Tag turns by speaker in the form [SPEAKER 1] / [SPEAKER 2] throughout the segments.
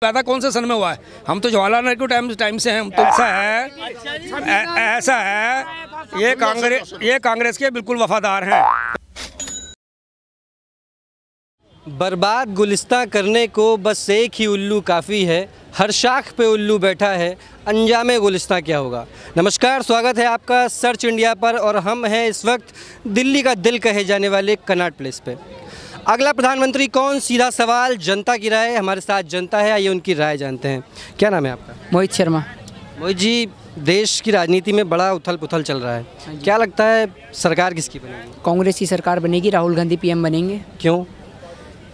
[SPEAKER 1] पैदा कौन से सन में हुआ है? हम तो जवाहरलाल नेहरू के टाइम से हैं। हम तो ऐसा है ये कांग्रेस के बिल्कुल वफादार हैं।
[SPEAKER 2] बर्बाद गुलिस्तां करने को बस एक ही उल्लू काफ़ी है, हर शाख पे उल्लू बैठा है, अंजामे गुलिस्तां क्या होगा। नमस्कार, स्वागत है आपका सर्च इंडिया पर और हम हैं इस वक्त दिल्ली का दिल कहे जाने वाले कनॉट प्लेस पे। अगला प्रधानमंत्री कौन, सीधा सवाल, जनता की राय। हमारे साथ जनता है, आइए उनकी राय जानते हैं। क्या नाम है आपका?
[SPEAKER 3] मोहित शर्मा।
[SPEAKER 2] मोहित जी, देश की राजनीति में बड़ा उथल पुथल चल रहा है, क्या लगता है सरकार किसकी बनेगी?
[SPEAKER 3] कांग्रेस की सरकार बनेगी, राहुल गांधी पीएम बनेंगे।
[SPEAKER 2] क्यों?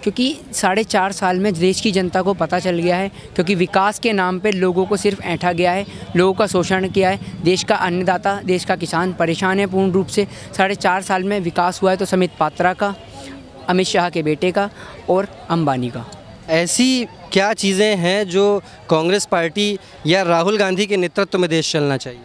[SPEAKER 3] क्योंकि 4.5 साल में देश की जनता को पता चल गया है, क्योंकि विकास के नाम पे लोगों को सिर्फ ऐंठा गया है, लोगों का शोषण किया है। देश का अन्नदाता, देश का किसान परेशान है पूर्ण रूप से। 4.5 साल में विकास हुआ है तो समित पात्रा का, अमित शाह के बेटे का और अंबानी का।
[SPEAKER 2] ऐसी क्या चीज़ें हैं जो कांग्रेस पार्टी या राहुल गांधी के नेतृत्व में देश चलना चाहिए?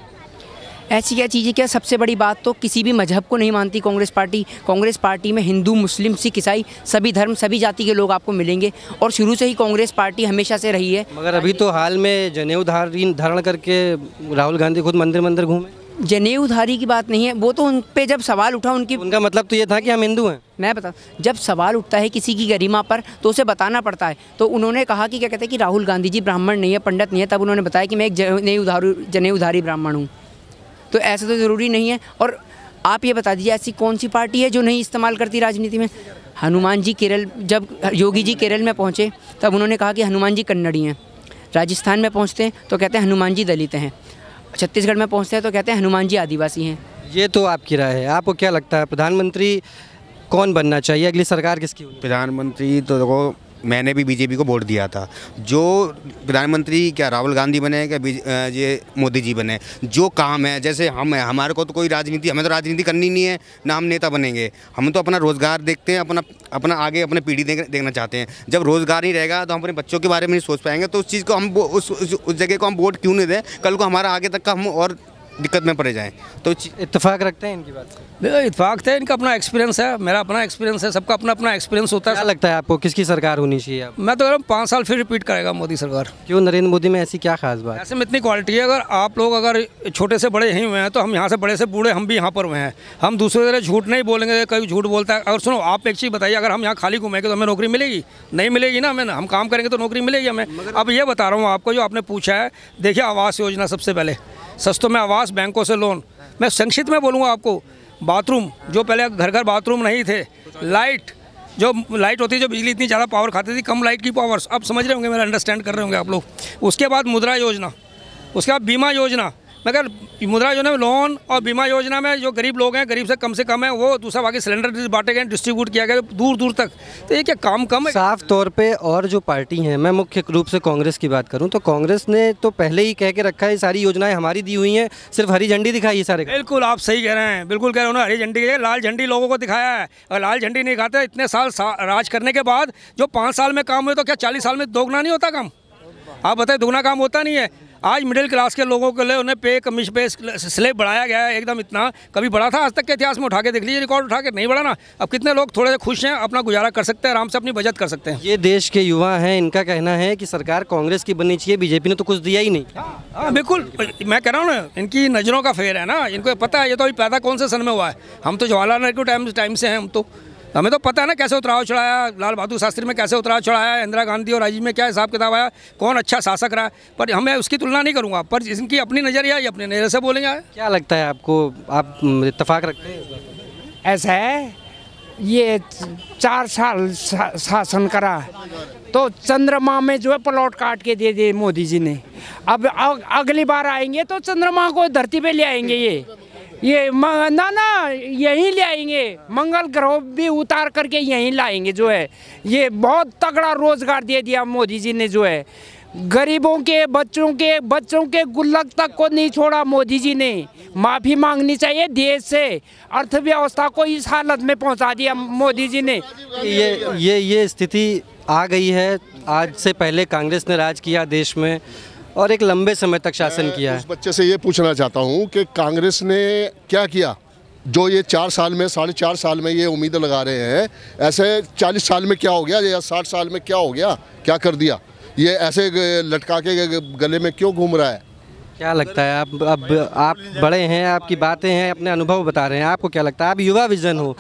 [SPEAKER 3] ऐसी क्या चीज़ें? क्या सबसे बड़ी बात तो किसी भी मजहब को नहीं मानती कांग्रेस पार्टी। कांग्रेस पार्टी में हिंदू, मुस्लिम, सिख, ईसाई सभी धर्म, सभी जाति के लोग आपको मिलेंगे और शुरू से ही कांग्रेस पार्टी हमेशा से रही है।
[SPEAKER 2] मगर अभी तो हाल में जनेऊ धारण करके राहुल गांधी खुद मंदिर घूमे।
[SPEAKER 3] जनेऊधारी की बात नहीं है, वो तो उन पे जब सवाल उठा उनका
[SPEAKER 2] मतलब तो ये था कि हम हिंदू हैं।
[SPEAKER 3] मैं बता, जब सवाल उठता है किसी की गरिमा पर तो उसे बताना पड़ता है। तो उन्होंने कहा कि क्या कहते हैं कि राहुल गांधी जी ब्राह्मण नहीं है, पंडित नहीं है, तब उन्होंने बताया कि मैं एक जनेऊधारी ब्राह्मण हूँ। तो ऐसा तो ज़रूरी नहीं है। और आप ये बता दीजिए, ऐसी कौन सी पार्टी है जो नहीं इस्तेमाल करती राजनीति में? हनुमान जी केरल, जब योगी जी केरल में पहुँचे तब उन्होंने कहा कि हनुमान जी कन्नड़ी हैं। राजस्थान में पहुँचते हैं तो कहते हैं हनुमान जी दलित हैं। छत्तीसगढ़ में पहुँचते हैं तो कहते हैं हनुमान जी आदिवासी हैं। ये
[SPEAKER 2] तो आपकी राय है। आपको क्या लगता है प्रधानमंत्री कौन बनना चाहिए, अगली सरकार किसकी होनी?
[SPEAKER 4] प्रधानमंत्री तो देखो, मैंने भी बीजेपी को वोट दिया था। जो प्रधानमंत्री क्या राहुल गांधी बने, क्या ये मोदी जी बने, जो काम है, जैसे हम हैं, हमारे को तो कोई राजनीति, हमें तो राजनीति करनी नहीं है, ना हम नेता बनेंगे। हम तो अपना रोज़गार देखते हैं, अपना आगे अपने पीढ़ी देखना चाहते हैं। जब रोज़गार नहीं रहेगा तो हम अपने बच्चों के बारे में नहीं सोच पाएंगे। तो उस चीज़ को हम उस जगह को हम वोट क्यों नहीं दें? कल को हमारा आगे तक का हम और दिक्कत में पड़े जाएं। तो
[SPEAKER 2] इत्तेफाक रखते हैं इनकी बात?
[SPEAKER 1] इत्तेफाक है, इनका अपना एक्सपीरियंस है, मेरा अपना एक्सपीरियंस है, सबका अपना अपना एक्सपीरियंस होता है।
[SPEAKER 2] क्या लगता है आपको किसकी सरकार होनी चाहिए? आप?
[SPEAKER 1] मैं तो कह रहा हूँ 5 साल फिर रिपीट करेगा मोदी सरकार।
[SPEAKER 2] क्यों? नरेंद्र मोदी में ऐसी क्या खास बात?
[SPEAKER 1] ऐसे में इतनी क्वालिटी है, अगर आप लोग अगर छोटे से बड़े यहीं हुए हैं तो हम यहाँ से बड़े से बूढ़े हम भी यहाँ पर हुए हैं। हम दूसरे तरह झूठ नहीं बोलेंगे, कोई झूठ बोलता है। अगर सुनो, आप एक चीज़ बताइए, अगर हम यहाँ खाली घूमेंगे तो हमें नौकरी मिलेगी? नहीं मिलेगी ना। हम काम करेंगे तो नौकरी मिलेगी हमें। अब ये बता रहा हूँ आपको, जो आपने पूछा है, देखिए आवास योजना सबसे पहले, सस्तों में आवास, बैंकों से लोन। मैं संक्षिप्त में बोलूँगा आपको, बाथरूम जो पहले घर बाथरूम नहीं थे, लाइट होती है, जो बिजली इतनी ज़्यादा पावर खाती थी, कम लाइट की पावर्स, अब समझ रहे होंगे, मेरा अंडरस्टैंड कर रहे होंगे आप लोग। उसके बाद मुद्रा योजना, उसके बाद बीमा योजना। मगर मुद्रा योजना में लोन और बीमा योजना में जो गरीब लोग हैं, गरीब से कम है, वो दूसरा बाकी सिलेंडर बांटे गए, डिस्ट्रीब्यूट किया गया दूर तक। तो ये क्या काम कम है?
[SPEAKER 2] साफ तौर पे। और जो पार्टी हैं, मैं मुख्य रूप से कांग्रेस की बात करूं तो कांग्रेस ने तो पहले ही कह के रखा है सारी योजनाएं हमारी दी हुई हैं, सिर्फ हरी झंडी दिखाई है सारे।
[SPEAKER 1] बिल्कुल आप सही कह रहे हैं, बिल्कुल कह रहे हो ना, हरी झंडी, लाल झंडी लोगों को दिखाया है। और लाल झंडी नहीं खाते इतने साल राज करने के बाद, जो 5 साल में काम हुए तो क्या 40 साल में दोगुना नहीं होता काम? आप बताएं, दोगुना काम होता नहीं है। आज मिडिल क्लास के लोगों के लिए उन्हें पे स्लेब बढ़ाया गया है एकदम। इतना कभी बढ़ा था आज तक के इतिहास में? उठा के देख लीजिए, रिकॉर्ड उठा के नहीं बढ़ा ना। अब कितने लोग थोड़े से खुश हैं, अपना गुजारा कर सकते हैं, आराम से अपनी बचत कर सकते हैं।
[SPEAKER 2] ये देश के युवा हैं, इनका कहना है कि सरकार कांग्रेस की बननी चाहिए, बीजेपी ने तो कुछ दिया ही नहीं।
[SPEAKER 1] हाँ बिल्कुल, मैं कह रहा हूँ ना, इनकी नज़रों का फेर है ना, इनको पता है ये तो अभी पैदा कौन से सन में हुआ है। हम तो जवाहरलाल नेहरू के टाइम से हैं। हमें तो पता है ना कैसे उतराव चढ़ाया, लाल बहादुर शास्त्री में कैसे उतराव चढ़ाया, इंदिरा गांधी और राजीव में क्या हिसाब किताब आया, कौन अच्छा शासक रहा। पर हमें उसकी तुलना नहीं करूँगा, पर इनकी अपनी नज़रिया, ये अपने नज़र से बोलेंगे।
[SPEAKER 2] क्या लगता है आपको, आप इत्तेफाक रखते हैं?
[SPEAKER 5] ऐसा है, ये 4 साल शासन करा तो चंद्रमा में जो है प्लॉट काट के दे दे मोदी जी ने। अब अगली बार आएंगे तो चंद्रमा को धरती पे ले आएंगे। ये ना यहीं ले आएंगे, मंगल ग्रह भी उतार करके यहीं लाएंगे। जो है ये बहुत तगड़ा रोजगार दे दिया मोदी जी ने। जो है गरीबों के बच्चों के गुल्लक तक को नहीं छोड़ा मोदी जी ने। माफ़ी मांगनी चाहिए देश से, अर्थव्यवस्था को इस हालत में पहुंचा दिया मोदी जी ने।
[SPEAKER 2] ये स्थिति आ गई है। आज से पहले कांग्रेस ने राज किया देश में और एक लंबे समय तक शासन किया है।
[SPEAKER 6] उस बच्चे से ये पूछना चाहता हूँ कि कांग्रेस ने क्या किया जो ये 4 साल में, 4.5 साल में ये उम्मीद लगा रहे हैं, ऐसे 40 साल में क्या हो गया या 60 साल में क्या हो गया, क्या कर दिया? ये ऐसे लटका के गले में क्यों घूम रहा है?
[SPEAKER 2] क्या लगता है आप बड़े हैं, आपकी बातें हैं, अपने अनुभव बता रहे हैं, आपको क्या लगता है? आप युवा विजन हो,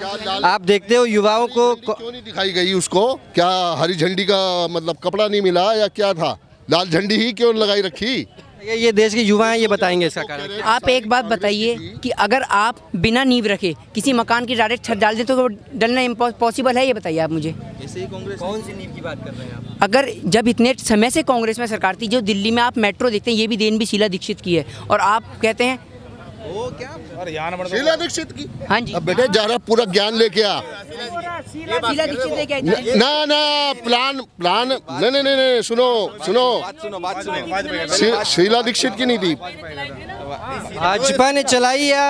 [SPEAKER 2] आप देखते हो युवाओं को
[SPEAKER 6] क्यों नहीं दिखाई गई उसको? क्या हरी झंडी का मतलब कपड़ा नहीं मिला या क्या था? लाल झंडी ही क्यों लगाई रखी?
[SPEAKER 2] ये देश के युवा हैं, ये बताएंगे इसका कारण।
[SPEAKER 3] आप एक बात बताइए कि अगर आप बिना नींव रखे किसी मकान की डायरेक्ट छत डाल दे तो वो डलना पॉसिबल है? ये बताइए आप मुझे।
[SPEAKER 2] ऐसे ही कांग्रेस कौन सी नींव की बात कर रहे हैं आप?
[SPEAKER 3] अगर जब इतने समय से कांग्रेस में सरकार थी, जो दिल्ली में आप मेट्रो देखते हैं, ये भी देन भी शीला दीक्षित की है, और आप कहते हैं
[SPEAKER 6] वो क्या शीला दीक्षित की?
[SPEAKER 3] हाँ जी।
[SPEAKER 6] अब बेटे जा रहा पूरा ज्ञान लेके आ।
[SPEAKER 3] शीला दीक्षित लेके आई थी।
[SPEAKER 6] ना प्लान नहीं सुनो शीला दीक्षित की नहीं थी।
[SPEAKER 2] भाजपा ने चलाई या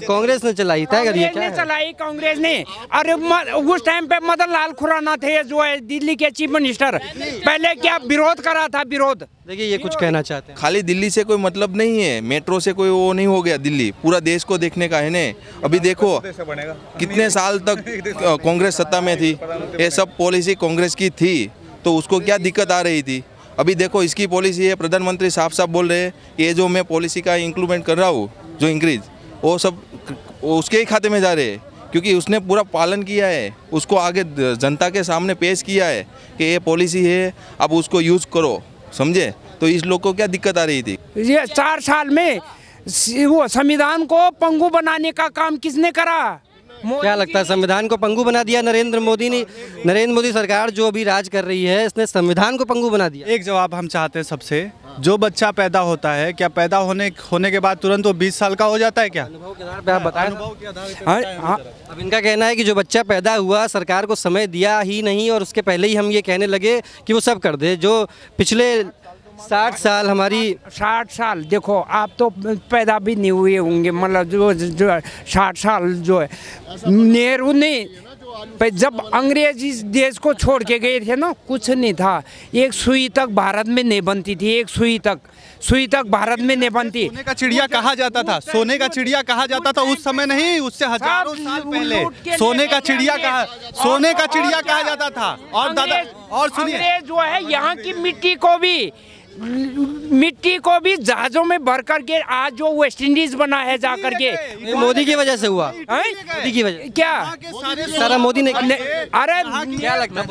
[SPEAKER 2] कांग्रेस ने चलाई? तय करिए।
[SPEAKER 5] कांग्रेस ने चलाई, कांग्रेस ने। अरे उस टाइम पे मदन लाल खुराना थे जो है दिल्ली के चीफ मिनिस्टर, पहले क्या विरोध करा था, विरोध।
[SPEAKER 2] देखिए ये कुछ कहना चाहते हैं।
[SPEAKER 7] खाली दिल्ली से कोई मतलब नहीं है, मेट्रो से कोई वो नहीं हो गया, दिल्ली पूरा देश को देखने का है ने। अभी देखो कितने साल तक कांग्रेस सत्ता में थी, ये सब पॉलिसी कांग्रेस की थी, तो उसको क्या दिक्कत आ रही थी? अभी देखो इसकी पॉलिसी है, प्रधानमंत्री साफ साफ बोल रहे हैं ये जो मैं पॉलिसी का इंक्लूमेंट कर रहा हूँ, जो इंक्रीज, वो सब उसके ही खाते में जा रहे हैं, क्योंकि उसने पूरा पालन किया है, उसको आगे जनता के सामने पेश किया है कि ये पॉलिसी है, अब उसको यूज़ करो, समझे? तो इस लोग को क्या दिक्कत आ रही थी?
[SPEAKER 5] ये 4 साल में वो संविधान को पंगु बनाने का काम किसने करा?
[SPEAKER 2] क्या लगता है संविधान को पंगु बना दिया नरेंद्र मोदी ने? नरेंद्र मोदी सरकार जो अभी राज कर रही है, इसने संविधान को पंगु बना दिया।
[SPEAKER 8] एक जवाब हम चाहते हैं सबसे, जो बच्चा पैदा होता है, क्या पैदा होने के बाद तुरंत वो 20 साल का हो जाता है क्या?
[SPEAKER 2] अनुभव के आधार पे आप बताएं। अब इनका कहना है कि जो बच्चा पैदा हुआ, सरकार को समय दिया ही नहीं, और उसके पहले ही हम ये कहने लगे कि वो सब कर दे। जो पिछले 60 साल हमारी
[SPEAKER 5] 60 साल देखो, आप तो पैदा भी नहीं हुए होंगे, मतलब जो 60 साल जो है नेहरू ने जब अंग्रेज इस देश को छोड़ के गए थे ना, कुछ नहीं था, एक सुई तक भारत में नहीं बनती थी, एक सुई तक भारत में नहीं बनती।
[SPEAKER 8] सोने का चिड़िया कहा जाता था, सोने का चिड़िया कहा जाता था उस समय, नहीं उससे हजारों साल पहले सोने का चिड़िया कहा जाता था। और दादा और सुनिए,
[SPEAKER 5] जो है यहाँ की मिट्टी को भी जहाजों में भर करके आज जो वेस्ट इंडीज बना है जा करके,
[SPEAKER 2] मोदी की वजह से हुआ। मोदी की वजह
[SPEAKER 5] क्या
[SPEAKER 2] सारा मोदी ने?
[SPEAKER 5] अरे
[SPEAKER 2] क्या लगता है?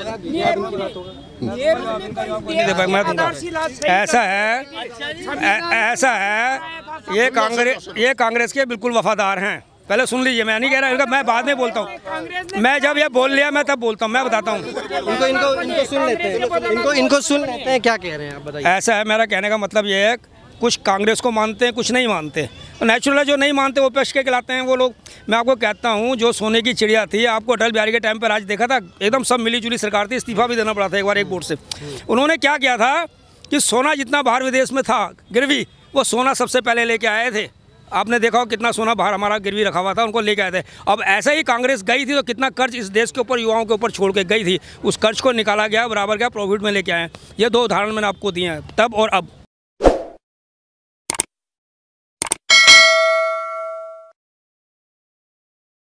[SPEAKER 1] ऐसा है ये कांग्रेस के बिल्कुल वफादार हैं। पहले सुन लीजिए, मैं नहीं कह रहा, मैं बाद में बोलता हूँ। मैं जब ये बोल लिया मैं तब बोलता हूँ, मैं बताता हूँ।
[SPEAKER 2] इनको सुन लेते हैं क्या कह रहे हैं आप बताइए।
[SPEAKER 1] ऐसा है, मेरा कहने का मतलब ये है, कुछ कांग्रेस को मानते हैं, कुछ नहीं मानते। नेचुरल है, जो नहीं मानते वो पेश के खिलाते हैं वो लोग। मैं आपको कहता हूँ, जो सोने की चिड़िया थी, आपको अटल बिहारी के टाइम पर आज देखा था, एकदम सब मिली जुली सरकार थी, इस्तीफा भी देना पड़ा था एक बार एक वोट से। उन्होंने क्या किया था कि सोना जितना बाहर विदेश में था गिरवी, वो सोना सबसे पहले लेके आए थे। आपने देखा हो कितना सोना बाहर हमारा गिरवी रखा हुआ था, उनको लेके आए थे। अब ऐसा ही कांग्रेस गई थी तो कितना कर्ज इस देश के ऊपर, युवाओं के ऊपर छोड़ के गई थी, उस कर्ज को निकाला गया, बराबर क्या प्रॉफिट में लेके आए। ये 2 उदाहरण मैंने आपको दिए हैं, तब और अब।